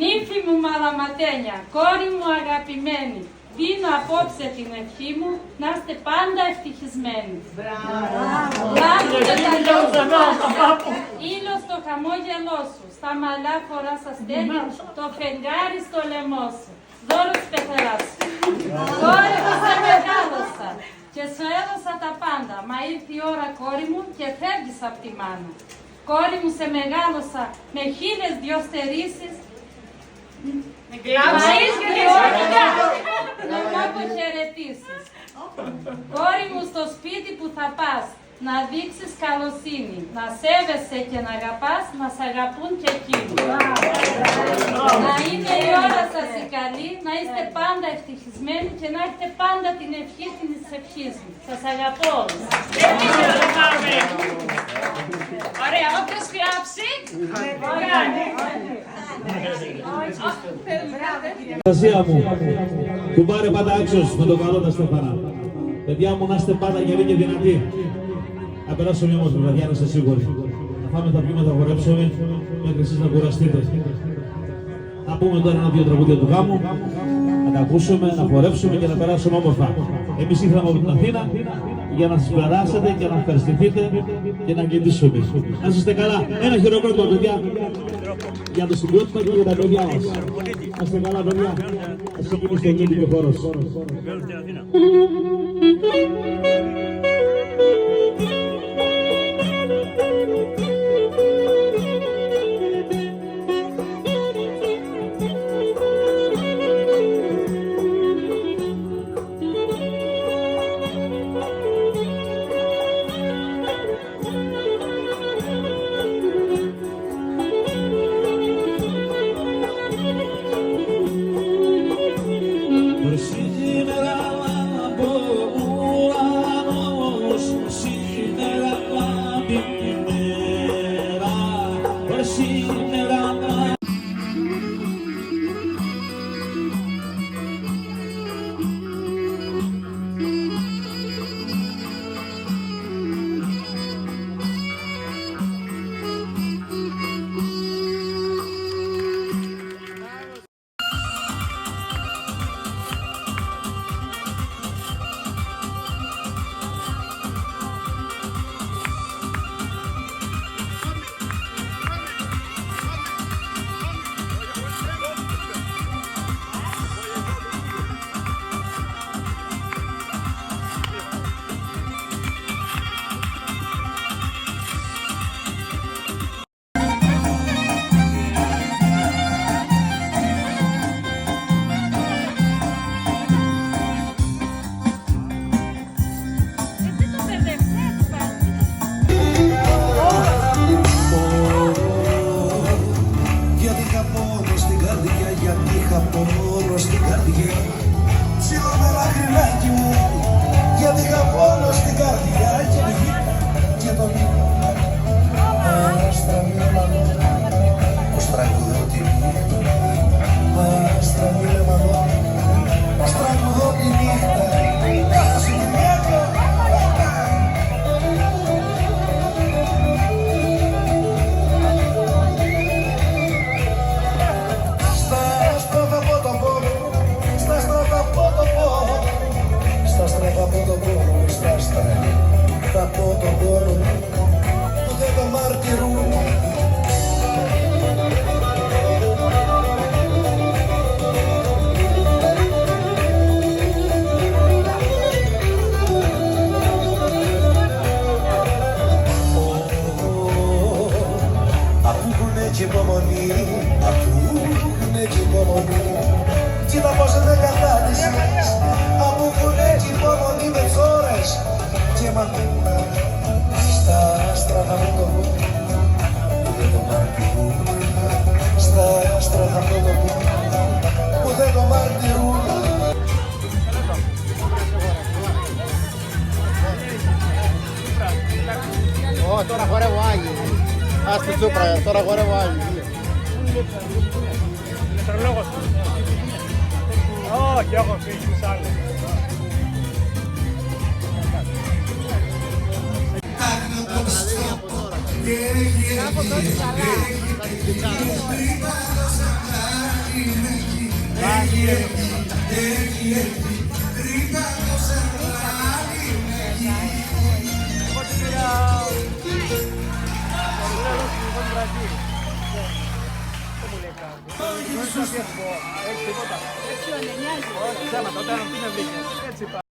Νύφη μου μαλαματένια, κόρη μου αγαπημένη, δίνω απόψε την ευχή μου να είστε πάντα ευτυχισμένοι. Λάβετε τα λόγια ήλιο στο χαμόγελό σου, στα μαλλιά φοράς αστέρι, το φεγγάρι στο λαιμό σου. Δώρος πεθεράς σου. Κόρη μου σε μεγάλωσα και σου έδωσα τα πάντα, μα ήρθε η ώρα κόρη μου και φεύγεις απ' τη μάνα. Κόρη μου σε μεγάλωσα με 1002 στερήσεις, μα ήρθε η ώρα να μ' αποχαιρετήσεις. Κόρη μου στο σπίτι που θα πας, να δείξεις καλοσύνη, να σέβεσαι και να αγαπάς, να σ' αγαπούν και εκείνοι. Να είναι η ώρα σας η καλή, να είστε πάντα ευτυχισμένοι και να έχετε πάντα την ευχή της ευχής μου. Σας αγαπώ όλους. Ωραία, όποιος κλάψει. Φαντασία μου, του πάρε πάντα άξιος με το καλό τα στεφανά. Παιδιά μου, να είστε πάντα γεροί και δυνατοί. Να περάσουμε μια όμορφη βραδιά, να είστε σίγουροι. Να φάμε, θα πιούμε, θα χορέψουμε, μέχρι εσείς να κουραστείτε. Να πούμε τώρα ένα-δύο τραγούδια του γάμου, να τα ακούσουμε, να χορέψουμε και να περάσουμε όμορφα. Εμείς ήρθαμε από την Αθήνα για να σας περάσετε και να ευχαριστηθείτε και να γλεντήσουμε. Να είστε καλά. Ένα χειροκρότημα, παιδιά, για το συγκρότημα και για τα παιδιά μας. Να είστε καλά, παιδιά. Ας ξεκινήσει ο γλέντικο χώρος. πόνο στην καρδιά. Ψήνω με λαχρινάκι μου, γιατί είχα πόνο στην καρδιά. Και τον αστραμίλεμανο, ως τραγουδώ τη νύχτα. Αστραμίλεμανο, ως τραγουδώ τη νύχτα. Θα πω τον πόνο που δεν το μαρτυρούν. Αφού έχουνε και υπομονή, αφού έχουνε και υπομονή, κοίτα πως δεν κατάδυσες. Αφού έχουνε και υπομονή με ώρες και μ' ακούνε στα άστρα θα μου το πω που δεν το μαρτυρούν. Στα άστρα θα μου το πω που δεν το μαρτυρούν. Τώρα χορεύω Άγιο. Ας την Τσούπρα, τώρα χορεύω Άγιο. Ηλεκτρολόγος. Όχι, έχω φύγει τους άλλους. Έτσι, όταν δεν με βρήκες. Έτσι